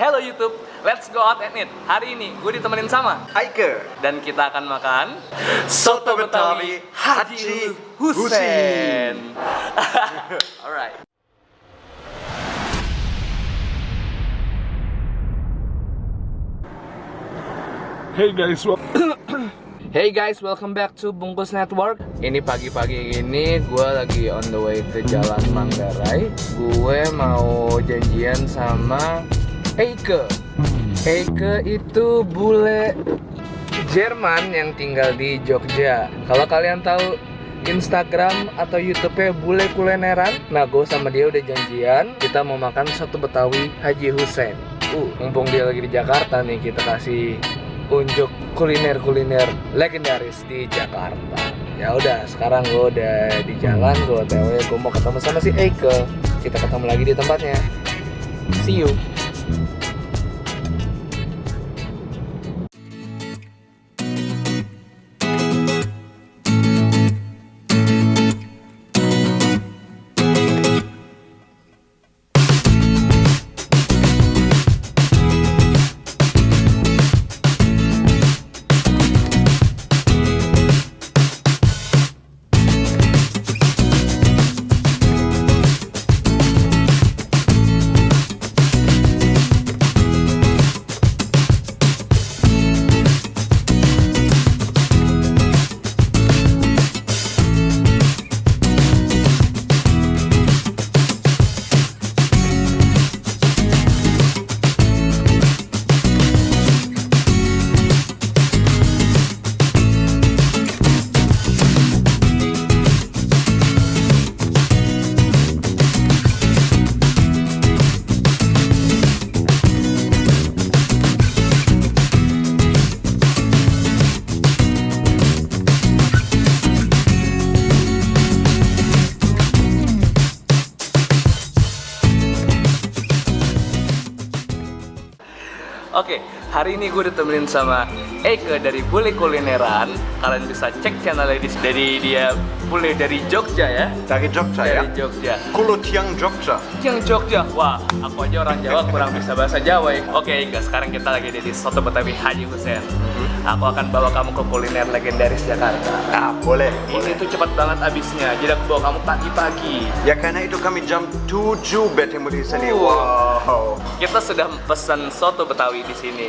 Hello YouTube, let's go out and eat. Hari ini gue ditemenin sama Aike. dan kita akan makan Soto Betawi Haji Hussein. Alright. Hey guys, welcome back to Bungkus Network. Ini pagi-pagi ini gue lagi on the way ke Jalan Manggarai. Gue mau janjian sama Eike. Eike itu bule Jerman yang tinggal di Jogja. Kalau kalian tahu Instagram atau YouTube-nya bule kulineran, nah gue sama dia udah janjian. Kita mau makan soto Betawi Haji Hussein. Mumpung dia lagi di Jakarta nih, kita kasih unjuk kuliner-kuliner legendaris di Jakarta. Ya udah, sekarang gue udah di jalan, gue OTW, gue mau ketemu sama si Eike. Kita ketemu lagi di tempatnya. See you. Oke, hari ini gue ditemenin sama Eike dari Bule Kulineran. Kalian bisa cek channelnya dari dia bule dari Jogja ya. Dari Jogja ya? Dari Jogja. Kulo Tiang Jogja. Tiang Jogja. Wah, aku aja orang Jawa kurang bisa bahasa Jawa ya. Oke Eike, sekarang kita lagi di Soto Betawi Haji Hussein. Aku akan bawa kamu ke kuliner legendaris Jakarta. Ah, boleh. Ini tuh cepat banget habisnya. Jadi aku bawa kamu pagi-pagi. Ya karena itu kami jam 7 bertemu di sini. Wow. Kita sudah pesan soto Betawi di sini.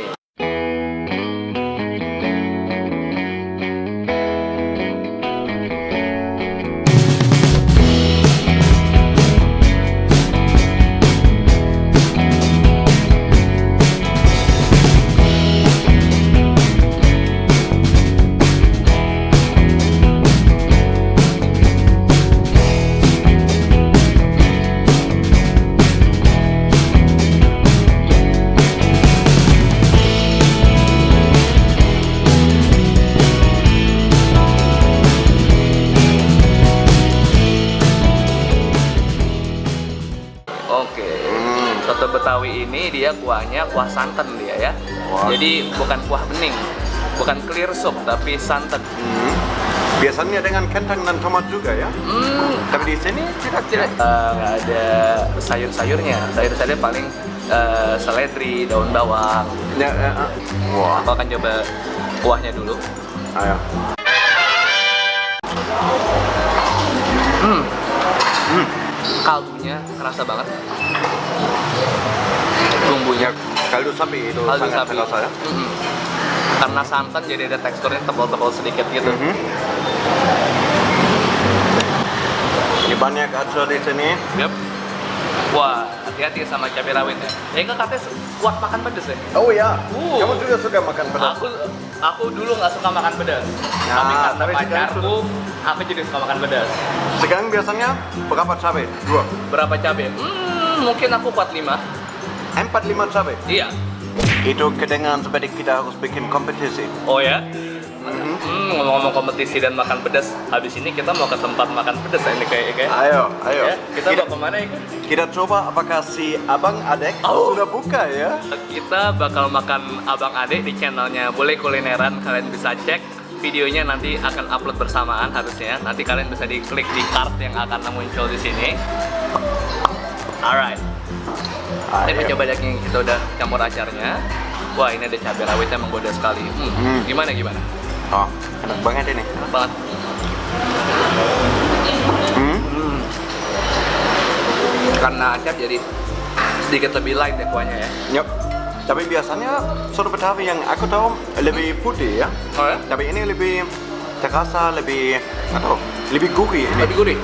Soto Betawi ini dia kuahnya kuah santan dia ya. Wah. Jadi bukan kuah bening, bukan clear soup tapi santan. Biasanya dengan kentang dan tomat juga ya. Tapi di sini tidak. Nggak ada sayur-sayurnya. Sayur-sayurnya paling seledri, daun bawang. Ya, wah. Aku akan coba kuahnya dulu. Ayo. Kaldunya kerasa banget. Bumbunya Kaldu sapi itu kaldu sangat sapi. terasa ya. Karena santan jadi ada teksturnya tebal-tebal sedikit gitu. Ini banyak acar di sini. Yep. Wah, hati-hati sama cabai rawit ya. Eka katanya kuat makan pedas ya? Oh ya. Kamu juga suka makan pedas? Aku dulu nggak suka makan pedas. Ya, Tapi karena tapi sekarang pacarku, aku jadi suka makan pedas. Sekarang biasanya berapa cabai? 2. Berapa cabai? Mungkin aku 45. 4-5 cabai. Iya. Itu kedengaran seperti kita harus bikin kompetisi. Oh ya? Ngomong-ngomong kompetisi dan makan pedas, habis ini kita mau ke tempat makan pedas ini kayak. Ayo. Ya, kita mau kemana ya? Kita coba apakah si Abang Adek sudah buka ya? Kita bakal makan Abang Ade di channelnya Bule Kulineran. Kalian bisa cek videonya, nanti akan upload bersamaan harusnya. Nanti kalian bisa diklik di card yang akan muncul di sini. Alright. Tapi Ayam. coba daging kita udah campur acarnya. Wah, ini ada cabai rawitnya menggoda sekali. Gimana? Oh, enak banget ini. Enak banget. Karena acar jadi sedikit lebih light ya kuahnya ya. Yup. Tapi biasanya soto Betawi yang aku tahu lebih putih ya. Oh ya? Tapi ini lebih terasa lebih lebih gurih ini. Lebih gurih.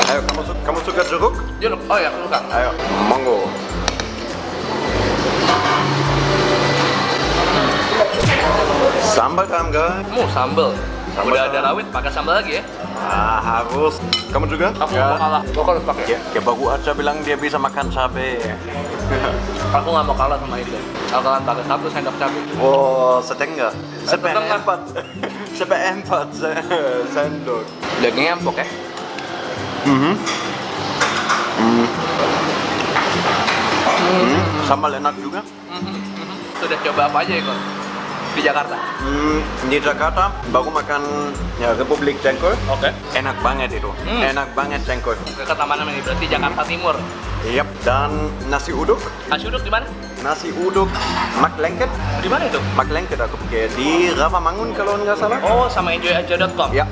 Ayo, kamu suka jeruk? Jeruk. Oh ya, aku suka. Ayo, monggo. Sambal kan guys? Sambal. Sambal Udah kan. ada rawit, pakai sambal lagi ya. Harus. Kamu juga? Aku mau kalah. Aku harus pakai. Ya baru aja bilang dia bisa makan cabai. Aku nggak mau kalah sama itu. Aku akan pakai 1 sendok cabai. Oh, setengah. Setengah. Seperempat sendok. Dagingnya empuk ya. Sambal enak juga. Sudah coba apa aja Eko? Di Jakarta. Di Jakarta baru makan ya, Republik Jengkol. Oke. Enak banget itu. Enak banget jengkol. Dekat mana ini? Berarti Jakarta Timur. Yap, dan nasi uduk. Nasi uduk di mana? Nasi uduk Mak Lengket. Di mana itu? Mak Lengket aku pakai di Rawamangun kalau nggak salah. Oh, sama enjoyaja.com. Ya,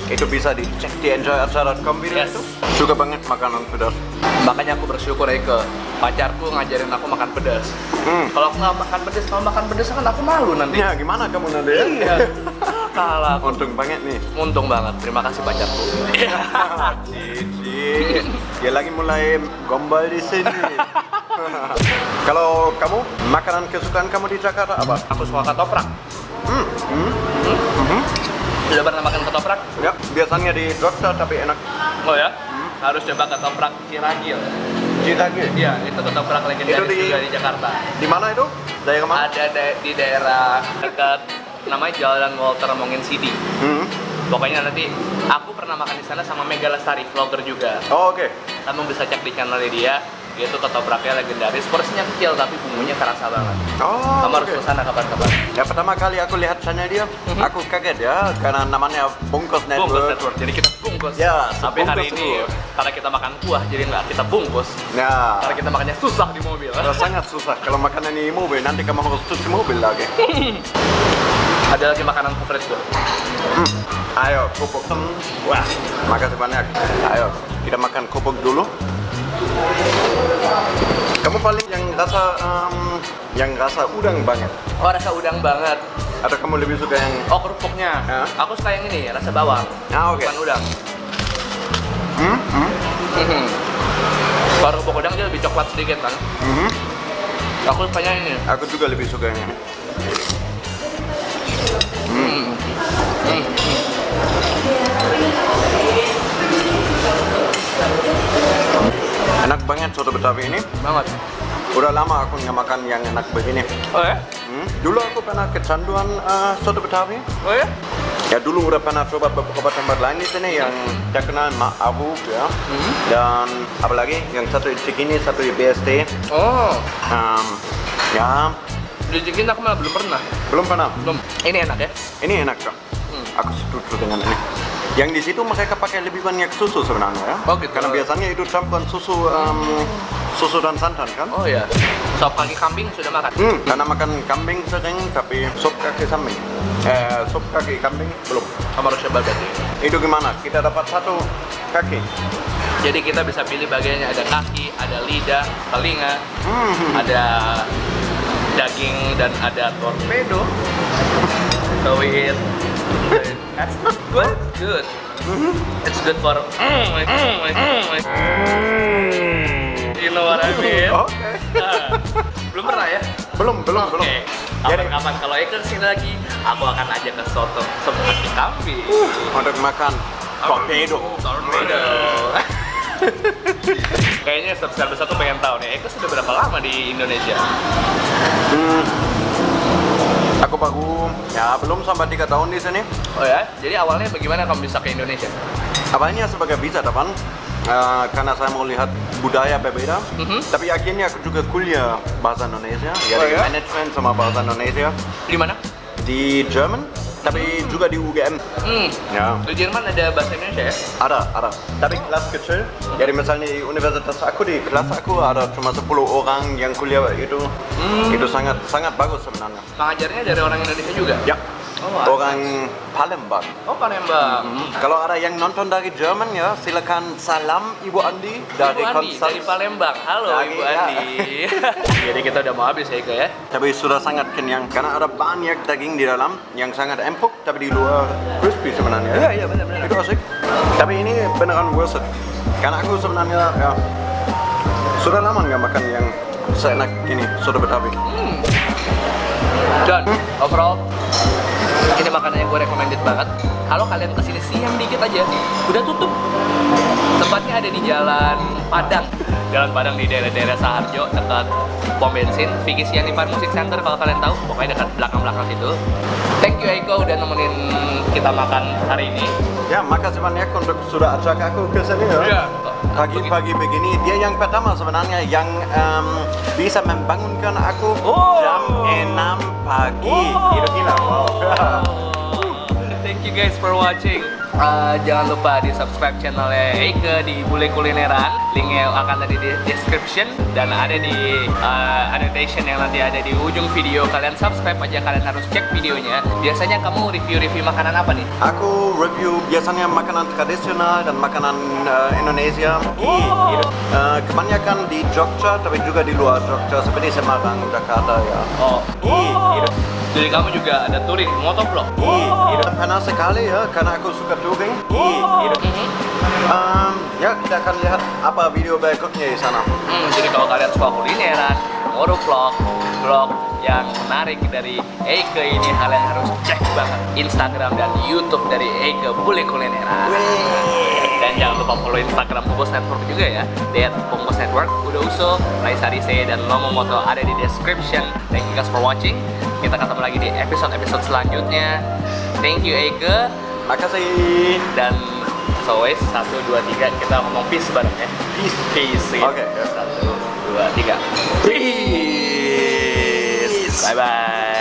itu bisa dicek di enjoyaja.com video Yes. itu. Suka banget makanan pedas. Makanya aku bersyukur Eke. Pacarku ngajarin aku makan pedas. Kalau aku nggak makan pedas, kalau makan pedas kan aku malu nanti. Ya, gimana kamu nanti ya? Iya. Kalah aku. Untung banget nih. Untung banget. Terima kasih pacarku. Cici, dia lagi mulai gombal di sini. Kalau kamu, makanan kesukaan kamu di Jakarta apa? Aku suka ketoprak. Sudah pernah makan ketoprak? Ya, biasanya di dokter tapi enak. Oh ya? Harus coba ketoprak Ciragil. Ciragil? Iya, itu ketoprak legendaris Itu di- juga di Jakarta. Di mana itu? Daerah mana? Ada di daerah dekat namanya Jalan Walter Mongin Sidi. Pokoknya nanti aku pernah makan di sana sama Mega Lestari, vlogger juga. Oh, oke. Kamu bisa cek di channelnya dia. Dia tuh ketopraknya legendaris, porsinya kecil tapi bumbunya kerasa banget. Oh, Kamu harus oke. ke sana kapan-kapan. Ya, pertama kali aku lihat channel dia, aku kaget ya karena namanya Bungkus Network. Bungkus Network, jadi kita bungkus. Ya, Tapi hari sebungkus ini itu. karena kita makan kuah, jadi nggak kita bungkus. Nah, Karena kita makannya susah di mobil. sangat susah kalau makanan di mobil. Nanti kamu harus cuci mobil lagi. Ada lagi makanan favorit gue. Ayo, kerupuk. Wah, makasih banyak. Ayo, kita makan kerupuk dulu. Kamu paling yang rasa udang banget. Oh, rasa udang banget. Atau kamu lebih suka yang Oh, kerupuknya. Hah? Aku suka yang ini, rasa bawang. Ah, oke. Bukan udang. Kalau kerupuk udang dia lebih coklat sedikit kan. Aku sukanya ini. Aku juga lebih suka yang ini. Enak banget soto Betawi ini. Banget. Udah lama aku nggak makan yang enak begini. Oh ya? Dulu aku pernah kecanduan soto Betawi. Oh ya? Ya dulu udah pernah coba beberapa tempat lain di sini yang terkenal Ma'ruf ya. Dan apalagi yang satu di Cikini, satu di BSD. Oh, Ya di Cikin aku malah belum pernah. belum pernah. Belum. Ini enak ya? Ini enak kok. Aku setuju dengan ini. Yang di situ mereka pakai lebih banyak susu sebenarnya ya. Oh, gitu. Karena biasanya itu campuran susu susu dan santan kan. Oh ya. Sop kaki kambing sudah makan? Karena makan kambing sering tapi sop kaki kambing. Sop kaki kambing belum. Kamu harus coba berarti. Itu gimana? Kita dapat satu kaki. Jadi kita bisa pilih bagiannya, ada kaki, ada lidah, telinga, ada daging dan ada torpedo. So that's good. Good. It's good for you know what I mean? Oke. Nah, belum pernah ya? Belum. Oke. Jadi Kapan-kapan kalau Eka kesini lagi, aku akan ajak ke soto sop kaki kambing. untuk makan torpedo. Torpedo. Kayaknya subscriber satu pengen tahu nih, Eka sudah berapa lama di Indonesia? Aku baru ya belum sampai 3 tahun di sini. Oh ya, jadi awalnya bagaimana kamu bisa ke Indonesia? Awalnya sebagai wisatawan karena saya mau lihat budaya berbeda. Tapi akhirnya aku juga kuliah bahasa Indonesia, ya Oh di ya? manajemen sama bahasa Indonesia Di mana? di German. tapi juga di UGM. Ya. Di Jerman ada bahasa Indonesia ya? Ada. Tapi kelas kecil. Jadi misalnya di universitas aku, di kelas aku ada cuma 10 orang yang kuliah itu. Itu sangat bagus sebenarnya. Pengajarnya dari orang Indonesia juga? Ya. Oh, Orang Palembang. Oh, Palembang. Kalau ada yang nonton dari Jerman ya, silakan salam Ibu Andi dari Ibu Andi dari Palembang. Halo Ibu Andi. Jadi kita udah mau habis ya Ika ya. Tapi sudah sangat kenyang karena ada banyak daging di dalam yang sangat empuk tapi di luar crispy sebenarnya. Iya benar. Itu asik. Tapi ini beneran worth it. Karena aku sebenarnya ya sudah lama nggak makan yang seenak ini soto Betawi. Dan overall ini makanan yang gue recommended banget. Kalau kalian kesini siang dikit aja, udah tutup. Tempatnya ada di Jalan Padang. Jalan Padang di daerah Saharjo, dekat pom bensin. Vicky Sianipar Music Center kalau kalian tahu. Pokoknya dekat belakang-belakang situ. Thank you Eiko udah nemenin kita makan hari ini. Ya, makasih banyak untuk sudah ajak aku ke sini ya. Iya. Pagi-pagi begini, dia yang pertama sebenarnya yang bisa membangunkan aku jam 6 pagi. Gila-gila, wow. Thank you guys for watching. Jangan lupa di subscribe channelnya Eike di Bule Kulineran. Linknya akan ada di description dan ada di annotation yang nanti ada di ujung video. Kalian subscribe aja, kalian harus cek videonya. Biasanya kamu review makanan apa nih? Aku review biasanya makanan tradisional dan makanan Indonesia. Kebanyakan di Jogja tapi juga di luar Jogja seperti Semarang, Jakarta ya. Jadi kamu juga ada touring, motovlog? Panas sekali ya karena aku suka touring. Ya kita akan lihat apa video berikutnya di sana. Jadi kalau kalian suka kulineran, motovlog, vlog yang menarik dari Eike ini, kalian harus cek banget Instagram dan YouTube dari Eike Bule Kulineran. Dan jangan lupa follow Instagram Bungkus Network juga ya, @Bungkus Network. Udah usul, Raisa Rise dan Lomo Moto ada di description. Thank you guys for watching. Kita ketemu lagi di episode selanjutnya. Thank you Eike. Makasih. Dan as always, 1, 2, 3 kita ngomong peace bareng ya. Peace. Oke. 1, 2, 3. Peace. Bye bye.